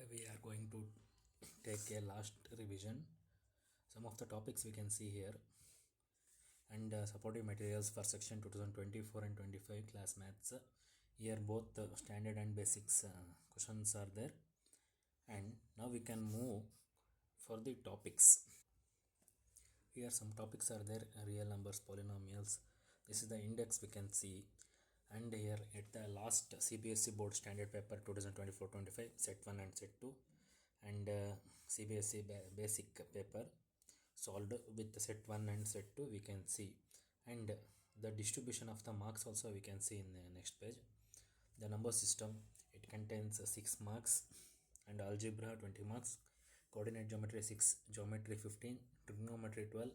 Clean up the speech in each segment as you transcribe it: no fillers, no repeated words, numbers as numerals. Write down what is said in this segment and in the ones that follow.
Today we are going to take a last revision. Some of the topics we can see here and supportive materials for section 2024 and 25 class maths. Here both standard and basics questions are there, and now we can move for the topics. Here some topics are there: real numbers, polynomials. This is the index we can see, and here at the last cbse board standard paper 2024-25 set 1 and set 2 and cbse basic paper solved with set 1 and set 2 we can see, and the distribution of the marks also we can see in the next page. The number system, it contains 6 marks, and algebra 20 marks, coordinate geometry 6, geometry 15, trigonometry 12,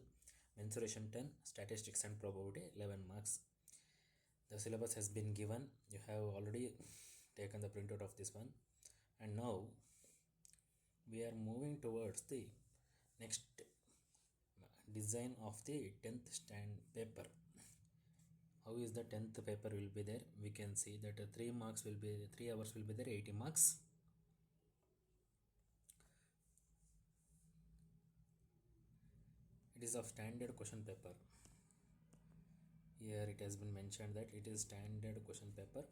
mensuration 10, statistics and probability 11 marks. The syllabus has been given. You have already taken the printout of this one, and now we are moving towards the next design of the 10th stand paper. How is the 10th paper will be there? We can see that 3 marks will be 3 hours will be there, 80 marks. It is of standard question paper. Here it has been mentioned that it is standard question paper.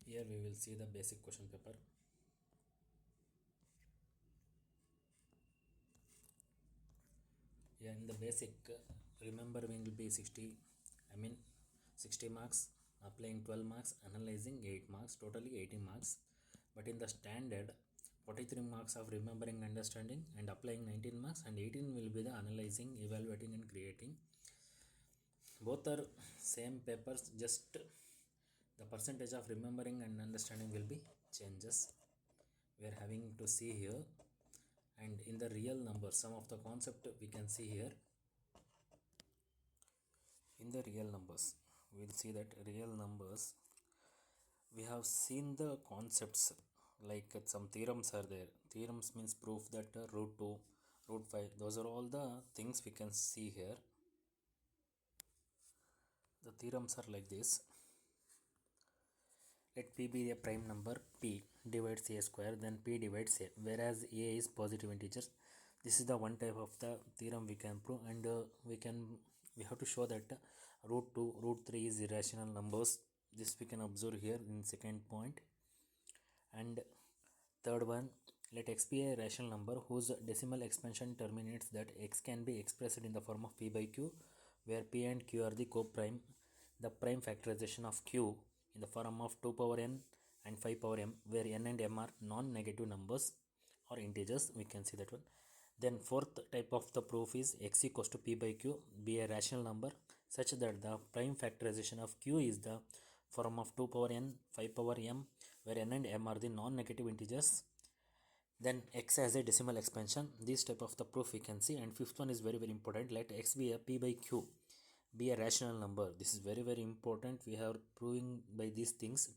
Here we will see the basic question paper. Yeah, in the basic, remembering will be 60 marks, applying 12 marks, analyzing 8 marks, totally 80 marks. But in the standard, 43 marks of remembering, understanding, and applying 19 marks, and 18 will be the analyzing, evaluating, and creating. Both are same papers, just the percentage of remembering and understanding will be changes. We are having to see here, and in the real numbers, some of the concept we can see here. In the real numbers, we will see that real numbers, we have seen the concepts like some theorems are there. Theorems means proof that root 2, root 5, those are all the things we can see here. The theorems are like this. Let p be a prime number, p divides a square, then p divides a, whereas a is positive integers. This is the one type of the theorem we can prove, and we have to show that root 2, root 3 is irrational numbers. This we can observe here in second point. And third one, let x be a rational number whose decimal expansion terminates that x can be expressed in the form of p by q, where p and q are the co-prime. The prime factorization of q in the form of 2 power n and 5 power m, where n and m are non-negative numbers or integers. We can see that one. Then fourth type of the proof is x equals to p by q be a rational number such that the prime factorization of q is the form of 2 power n, 5 power m, where n and m are the non-negative integers. Then x has a decimal expansion. This type of the proof we can see. And fifth one is very important. Let x be a p by q be a rational number. This is very important. We are proving by these things.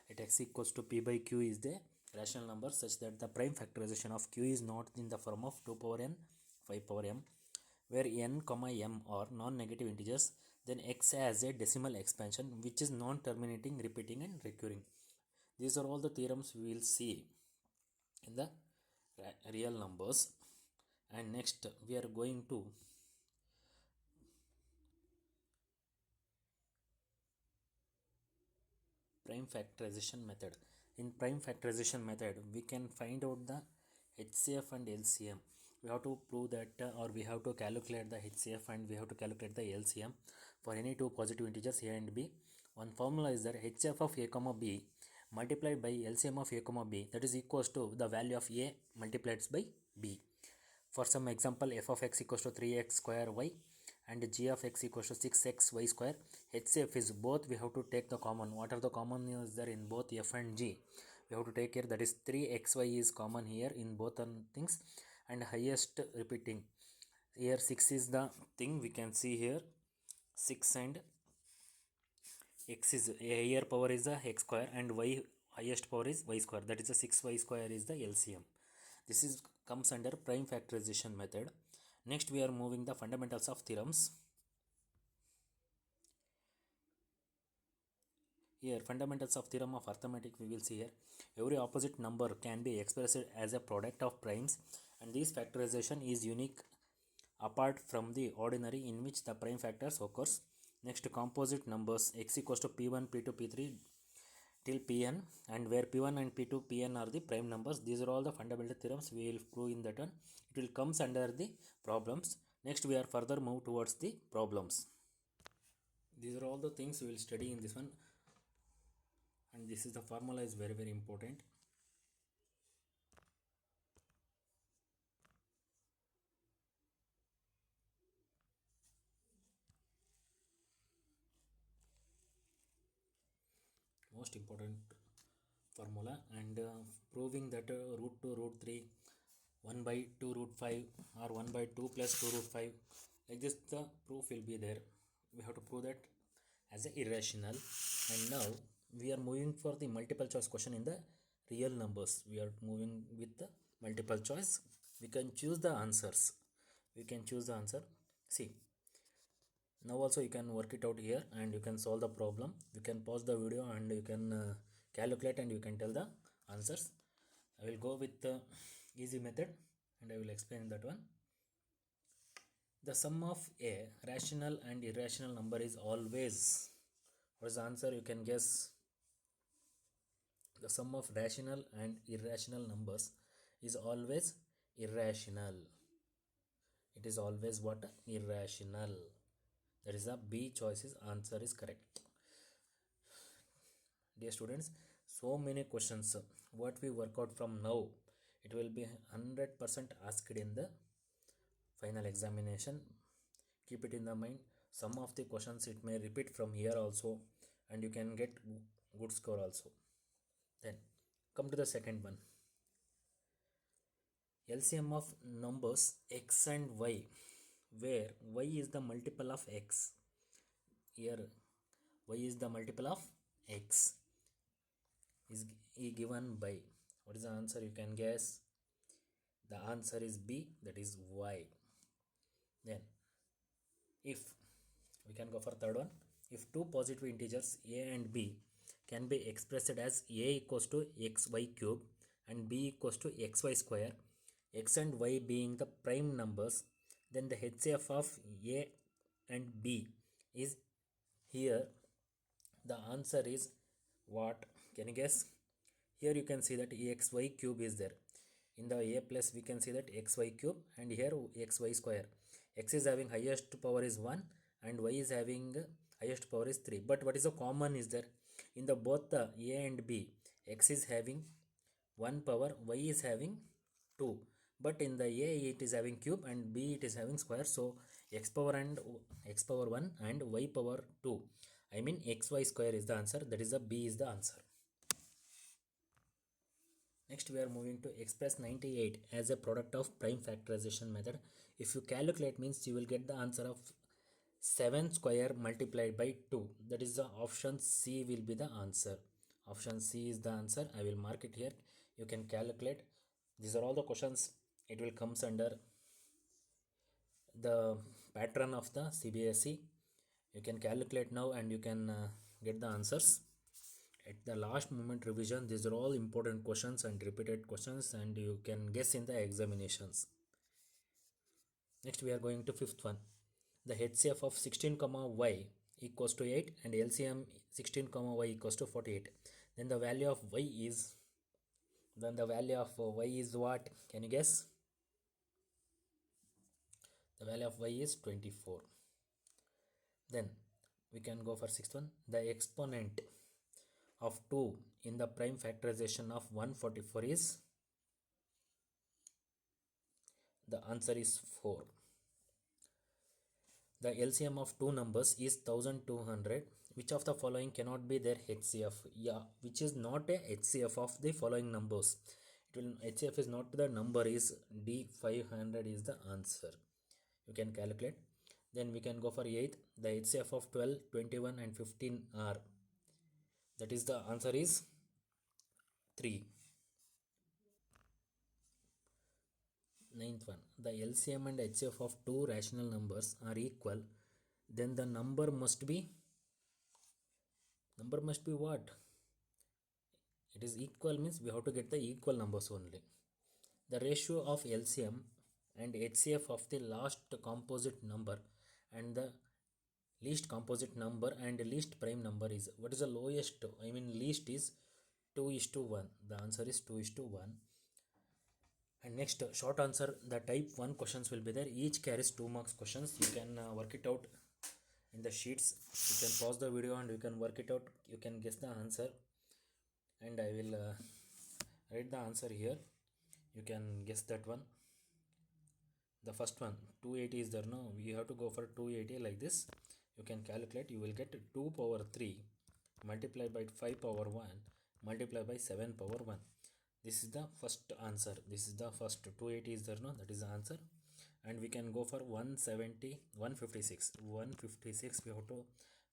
Let x equals to p by q is the rational number such that the prime factorization of q is not in the form of 2 power n, 5 power m, where n, m are non-negative integers. Then x has a decimal expansion which is non-terminating, repeating, and recurring. These are all the theorems we will see in the real numbers. And next we are going to prime factorization method. In prime factorization method, we can find out the HCF and LCM. We have to prove that or we have to calculate the HCF and we have to calculate the LCM for any two positive integers a and b. One formula is that HCF of a comma b multiplied by LCM of a comma b, that is equals to the value of a multiplied by b. For some example, f of x equals to 3x square y and g of x equals to 6x y square. HCF is both, we have to take the common. What are the common is there in both f and g? We have to take care, that is 3xy is common here in both things, and highest repeating. Here 6 is the thing we can see here. 6 and x is a higher power is the x square and y highest power is y square, that is the 6y square is the LCM. This is comes under prime factorization method. Next we are moving the fundamentals of theorems. Here fundamentals of theorem of arithmetic we will see here. Every opposite number can be expressed as a product of primes, and this factorization is unique apart from the ordinary in which the prime factors occurs. Next, composite numbers x equals to p1, p2, p3 till pn, and where p1 and p2, pn are the prime numbers. These are all the fundamental theorems we will prove in that one. It will comes under the problems. Next we are further move towards the problems. These are all the things we will study in this one, and this is the formula is very important. Most important formula, and proving that root 2 root 3 1 by 2 root 5 or 1 by 2 plus 2 root 5, like this the proof will be there. We have to prove that as a irrational. And now we are moving for the multiple choice question in the real numbers. We are moving with the multiple choice. We can choose the answers. We can choose the answer. See, now also you can work it out here and you can solve the problem. You can pause the video and you can calculate and you can tell the answers. I will go with the easy method and I will explain that one. The sum of a rational and irrational number is always, what is the answer? You can guess. The sum of rational and irrational numbers is always irrational. It is always what? Irrational. That is the B choices answer is correct. Dear students, so many questions what we work out from now, it will be 100% asked in the final examination. Keep it in the mind. Some of the questions it may repeat from here also, and you can get good score also. Then come to the second one. LCM of numbers x and y, where y is the multiple of x. Here y is the multiple of x is given by, what is the answer? You can guess. The answer is B, that is y. Then if we can go for third one, if two positive integers a and b can be expressed as a equals to xy cube and b equals to xy square, x and y being the prime numbers, then the HCF of a and b is here. The answer is what? Can you guess? Here you can see that xy cube is there. In the a plus we can see that xy cube, and here xy square. X is having highest power is 1 and y is having highest power is 3. But what is the common is there? In the both the a and b, x is having 1 power, y is having 2. But in the a it is having cube and b it is having square. So x power 1 and y power 2. I mean xy square is the answer. That is the B is the answer. Next we are moving to express 98 as a product of prime factorization method. If you calculate means you will get the answer of 7 square multiplied by 2. That is the option C will be the answer. Option C is the answer. I will mark it here. You can calculate. These are all the questions. It will comes under the pattern of the cbse. You can calculate now and you can get the answers. At the last moment revision, these are all important questions and repeated questions, and you can guess in the examinations. Next we are going to fifth one. The HCF of 16 comma y equals to 8 and LCM 16 comma y equals to 48. Then the value of y is what? Can you guess? The value of y is 24. Then we can go for sixth one. The exponent of 2 in the prime factorization of 144 is, the answer is 4. The LCM of two numbers is 1200. Which of the following cannot be their HCF? Yeah, which is not a HCF of the following numbers? HCF is not the number, is D500 is the answer. You can calculate. Then we can go for 8th. The HCF of 12, 21 and 15 are, that is the answer is 3. Ninth one, the LCM and HCF of two rational numbers are equal, then the number must be what? It is equal means we have to get the equal numbers only. The ratio of LCM and HCF of the last composite number and the least composite number and least prime number is, what is the lowest? I mean least is 2:1. The answer is 2:1. And next short answer, the type 1 questions will be there. Each carries 2 marks questions. You can work it out in the sheets. You can pause the video and you can work it out. You can guess the answer, and I will write the answer here. You can guess that one. The first one 280 is there. No, we have to go for 280 like this. You can calculate. You will get 2 power 3 multiplied by 5 power 1 multiplied by 7 power 1. This is the first answer. This is the first 280 is there. No, that is the answer. And we can go for 170 156 156. We have to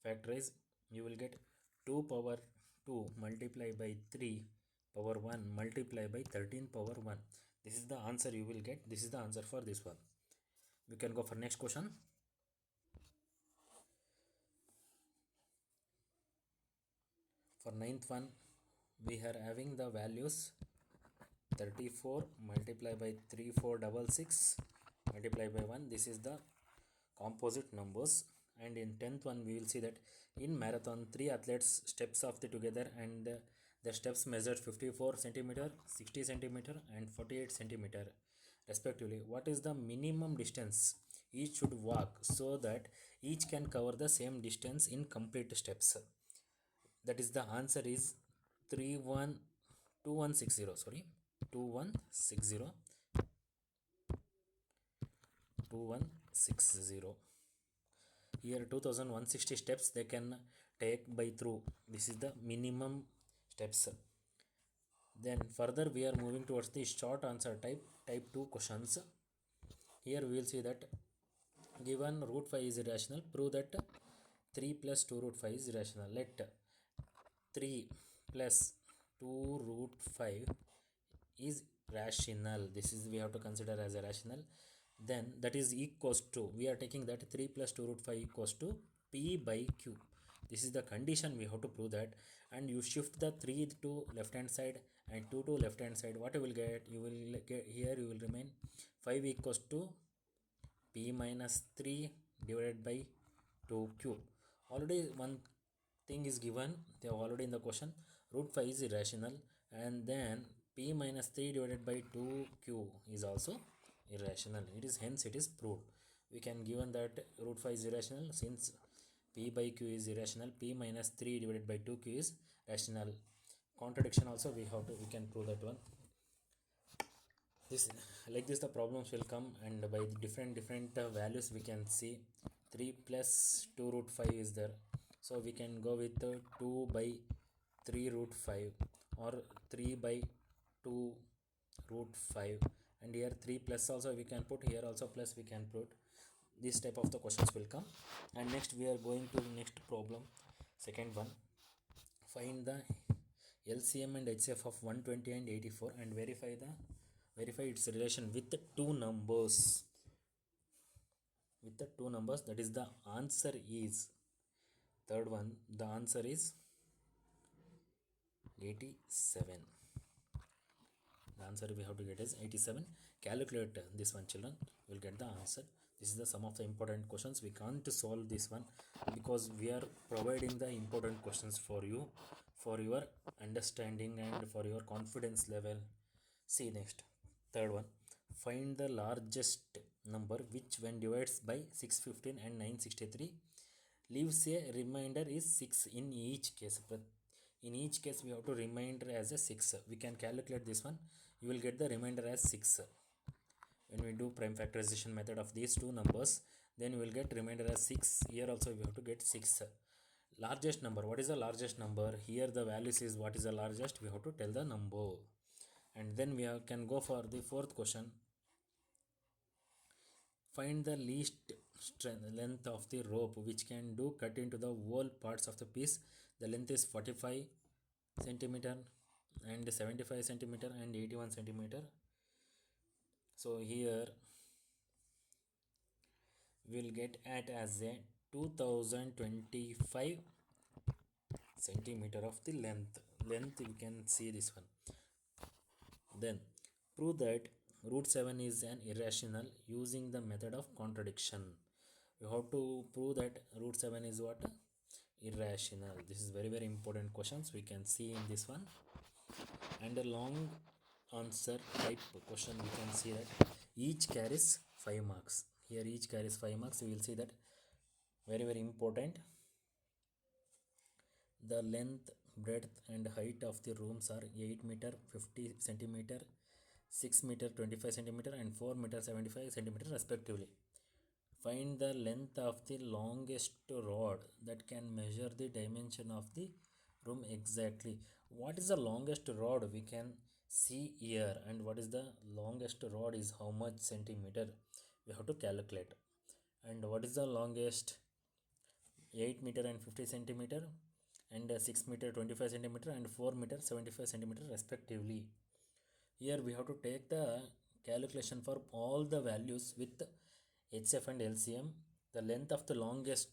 factorize. You will get 2 power 2 multiplied by 3 power 1 multiplied by 13 power 1. This is the answer you will get. This is the answer for this one. We can go for next question. For ninth one, we are having the values 34 multiplied by 3466 multiplied by 1. This is the composite numbers. And in 10th one, we will see that in marathon 3 athletes steps off the together, and the steps measured 54 centimeter, 60 centimeter and 48 centimeter respectively. What is the minimum distance each should walk so that each can cover the same distance in complete steps? That is the answer is 2160. Sorry, 2160 2160. Here 2160 steps they can take by through. This is the minimum steps. Then further we are moving towards the short answer type 2 questions. Here we will see that given root 5 is irrational, prove that 3 plus 2 root 5 is irrational. Let 3 plus 2 root 5 is rational. This is we have to consider as a rational. Then that is equals to, we are taking that 3 plus 2 root 5 equals to p by q. This is the condition we have to prove that. And you shift the 3 to left hand side and 2 to left hand side. What you will get? You will get here, you will remain 5 equals to p minus 3 divided by 2q. Already one thing is given, they have already in the question, root 5 is irrational, and then p minus 3 divided by 2q is also irrational. It is hence it is proved. We can given that root 5 is irrational, since p by q is irrational, p minus 3 divided by 2q is rational. Contradiction also we can prove that one. This like this the problems will come, and by different values we can see 3 plus 2 root 5 is there. So we can go with 2 by 3 root 5 or 3 by 2 root 5, and here 3 plus also we can put, here also plus we can put. This type of the questions will come. And next we are going to next problem, second one. Find the LCM and HCF of 120 and 84 and verify its relation with the two numbers. That is the answer is, third one, the answer is 87. The answer we have to get is 87. Calculate this one, children. You will get the answer. This is the some of the important questions. We can't solve this one because we are providing the important questions for you, for your understanding and for your confidence level. See next, third one. Find the largest number which when divides by 615 and 963 leaves a remainder is 6 in each case. But in each case we have to remainder as a 6. We can calculate this one. You will get the remainder as 6. When we do prime factorization method of these two numbers, then you will get remainder as 6. Here also we have to get 6. Largest number, what is the largest number? Here the values is what is the largest, we have to tell the number. And then we can go for the fourth question. Find the least length of the rope which can do cut into the whole parts of the piece. The length is 45 centimeter and 75 centimeter and 81 centimeter. So here we'll get at as a 2025 centimeter of the length we can see this one. Then prove that root 7 is an irrational using the method of contradiction. We have to prove that root 7 is what? Irrational. This is very important questions we can see in this one. And a long answer type question we can see that each carries 5 marks. Here each carries 5 marks. We will see that very important. The length, breadth and height of the rooms are 8 meter 50 centimeter, 6 meter 25 centimeter and 4 meter 75 centimeter respectively. Find the length of the longest rod that can measure the dimension of the room exactly. What is the longest rod we can see here, and what is the longest rod is how much centimeter we have to calculate. And what is the longest? 8 meter and 50 centimeter and 6 meter 25 centimeter and 4 meter 75 centimeter respectively. Here we have to take the calculation for all the values with HF and LCM. The length of the longest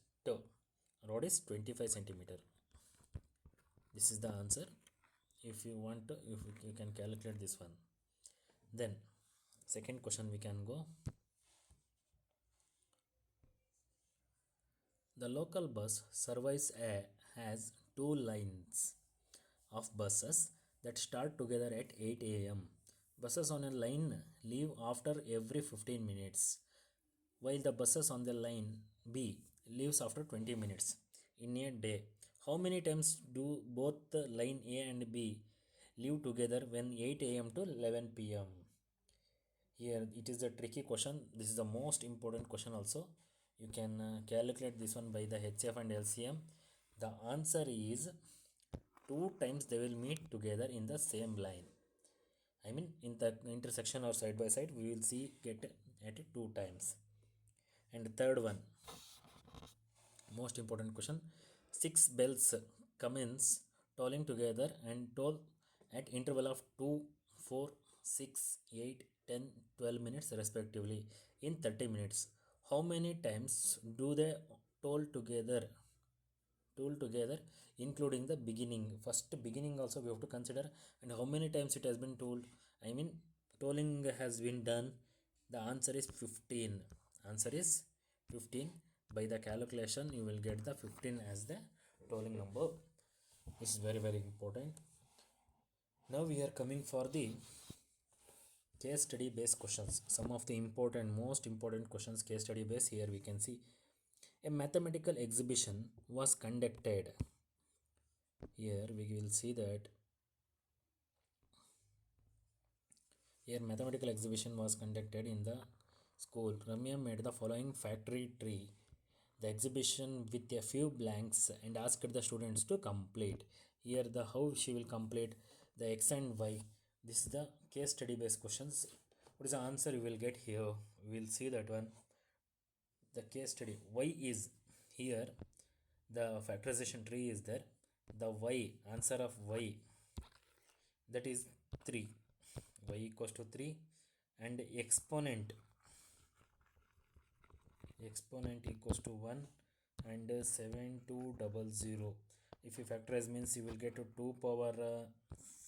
rod is 25 centimeter. This is the answer. If you want to, if you can calculate this one. Then second question we can go. The local bus service has two lines of buses that start together at 8 a.m. Buses on a line leave after every 15 minutes, while the buses on the line B leaves after 20 minutes in a day. How many times do both the line A and B leave together when 8 a.m. to 11 p.m.? Here it is a tricky question. This is the most important question also. You can calculate this one by the HF and LCM. The answer is two times they will meet together in the same line. I mean in the intersection or side by side we will see get at it two times. And third one, most important question. Six bells commence tolling together and toll at interval of 2, 4, 6, 8, 10, 12 minutes respectively in 30 minutes. How many times do they toll together? Toll together including the beginning. First beginning also we have to consider, and how many times it has been told. I mean tolling has been done. The answer is 15. Answer is 15. By the calculation you will get the 15 as the tolling number. This is very important. Now we are coming for the case study based questions. Some of the important, most important questions case study based. Here we can see a mathematical exhibition was conducted. Here we will see that here mathematical exhibition was conducted in the school. Ramya made the following factory tree the exhibition with a few blanks and asked the students to complete. Here the how she will complete the x and y. This is the case study based questions. What is the answer you will get here? We will see that one. The case study y is here. The factorization tree is there. The y, answer of y, that is 3. Y equals to 3 and exponent equals to 1 and 7200. If you factorize means you will get to 2 power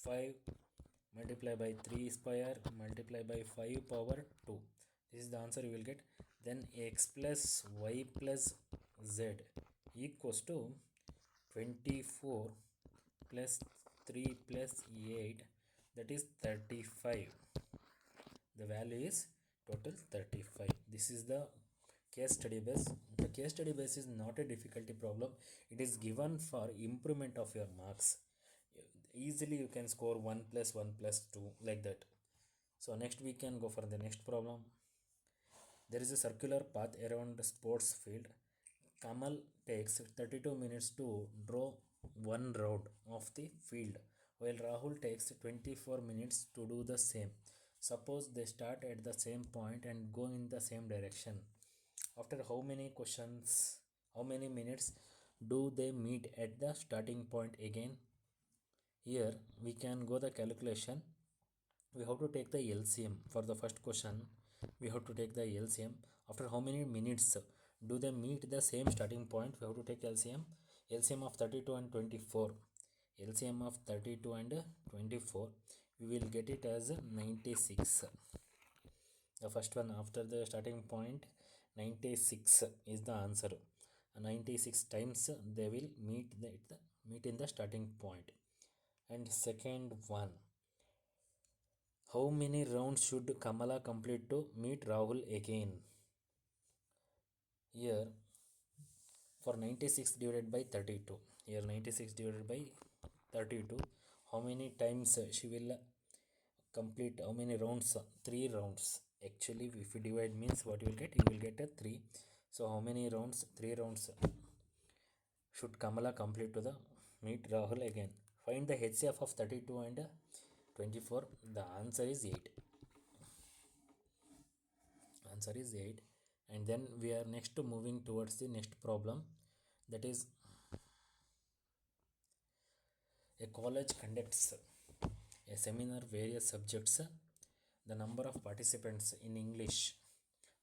5 multiply by 3 square multiply by 5 power 2. This is the answer you will get. Then x plus y plus z equals to 24 plus 3 plus 8, that is 35. The value is total 35. This is the case study base. The case study base is not a difficulty problem. It is given for improvement of your marks. Easily you can score 1 plus 1 plus 2 like that. So next we can go for the next problem. There is a circular path around the sports field. Kamal takes 32 minutes to draw one road of the field, while Rahul takes 24 minutes to do the same. Suppose they start at the same point and go in the same direction. After how many minutes do they meet at the starting point again? Here we can go the calculation. we have to take the LCM. For the first question, we have to take the LCM. After how many minutes do they meet the same starting point? We have to take LCM. LCM of 32 and 24. LCM of 32 and 24. We will get it as 96. The first one after the starting point, 96 is the answer. 96 times they will meet in the starting point. And second one, how many rounds should Kamala complete to meet Rahul again? Here for 96 divided by 32. Here 96 divided by 32. How many times she will complete? How many rounds? 3 rounds. Actually, if you divide means what you will get? You will get a 3. So how many rounds? 3 rounds should Kamala complete to the meet Rahul again? Find the HCF of 32 and 24. The answer is 8. Answer is 8. And then we are next moving towards the next problem, that is a college conducts a seminar various subjects. The number of participants in English,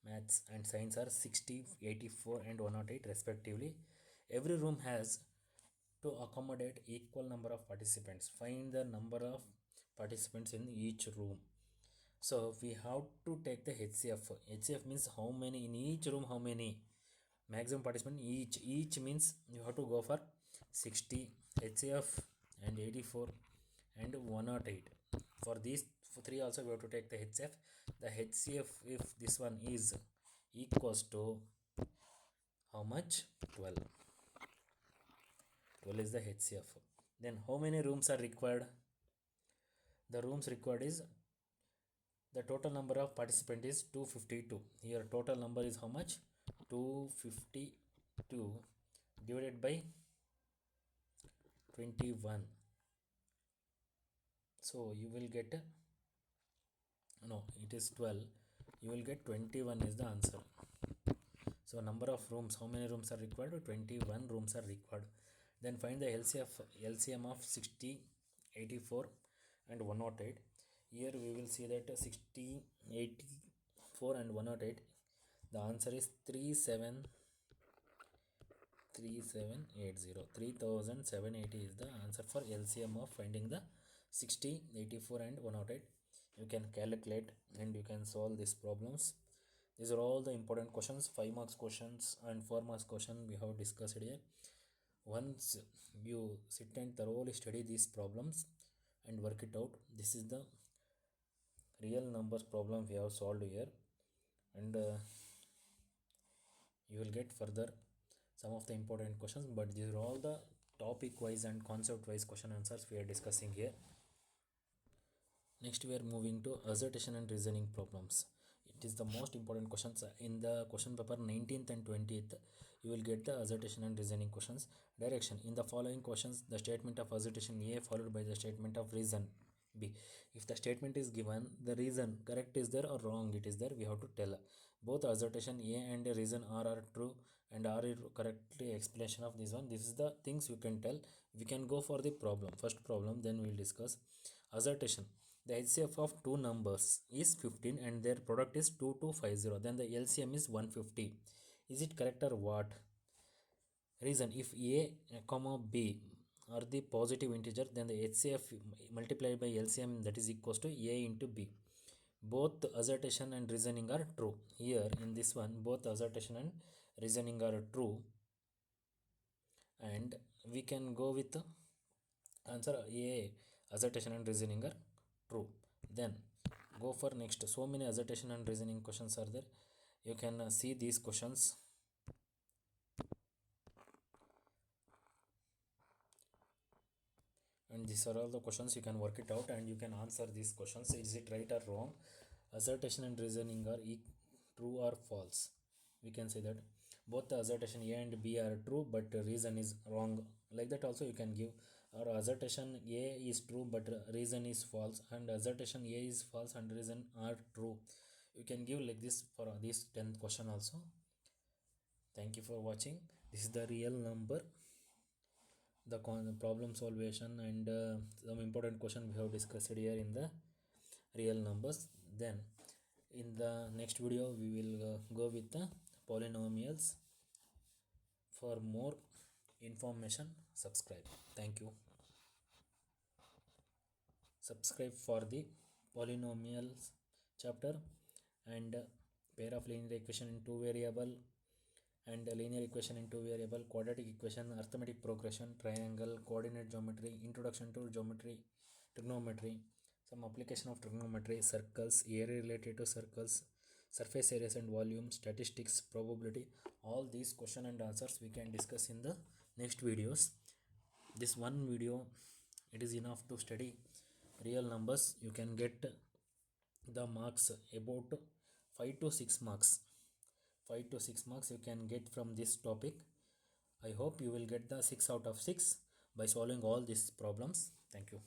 maths and science are 60, 84 and 108 respectively. Every room has to accommodate equal number of participants. Find the number of participants in each room. So we have to take the HCF. HCF means how many in each room, how many maximum participant each means you have to go for 60 HCF and 84 and 108. For these three also we have to take the HCF. The HCF, if this one is equals to how much? 12. 12 is the HCF. Then how many rooms are required? The rooms required is, the total number of participant is 252. Here total number is how much? 252 divided by 21. So you will get, no, it is 12. You will get 21 is the answer. So number of rooms, how many rooms are required? 21 rooms are required. Then find the LCM of 60, 84 and 108. Here we will see that 60, 84 and 108. The answer is 3780. 3780 is the answer for LCM of finding the 60, 84 and 108. You can calculate and you can solve these problems. These are all the important questions. 5 marks questions and 4 marks question we have discussed here. Once you sit and thoroughly study these problems and work it out, this is the real numbers problem we have solved here. And you will get further some of the important questions, but these are all the topic wise and concept wise question answers we are discussing here. Next we are moving to assertion and reasoning problems. It is the most important questions in the question paper 19th and 20th. You will get the assertion and reasoning questions. Direction: in the following questions, the statement of assertion A followed by the statement of reason B. If the statement is given, the reason correct is there or wrong it is there, we have to tell. Both assertion A and reason are true and are correctly explanation of this one. This is the things you can tell. We can go for the problem. First problem, then we will discuss. Assertion: the HCF of two numbers is 15 and their product is 2250. Then the LCM is 150. Is it correct or what? Reason: if A comma B are the positive integer, then the HCF multiplied by LCM, that is equals to A into B. Both assertion and reasoning are true. Here in this one, both assertion and reasoning are true, and we can go with the answer A. Assertion and reasoning are true. Then go for next. So many assertion and reasoning questions are there. You can see these questions. And these are all the questions, you can work it out and you can answer these questions. Is it right or wrong? Assertion and reasoning are true or false? We can say that both the assertion A and B are true but reason is wrong. Like that also you can give. Or assertion A is true but reason is false, and assertion A is false and reason are true. You can give like this for this 10th question also. Thank you for watching. This is the real number, the problem solvation and some important question we have discussed here in the real numbers. Then in the next video we will go with the polynomials. For more information, subscribe. Thank you. Subscribe for the polynomials chapter and pair of linear equation in two variable and linear equation in two variable, quadratic equation, arithmetic progression, triangle, coordinate geometry, introduction to geometry, trigonometry, some application of trigonometry, circles, area related to circles, surface areas and volume, statistics, probability. All these question and answers we can discuss in the next videos. This one video it is enough to study real numbers. You can get the marks about 5 to 6 marks. 5 to 6 marks you can get from this topic. I hope you will get the 6 out of 6 by solving all these problems. Thank you.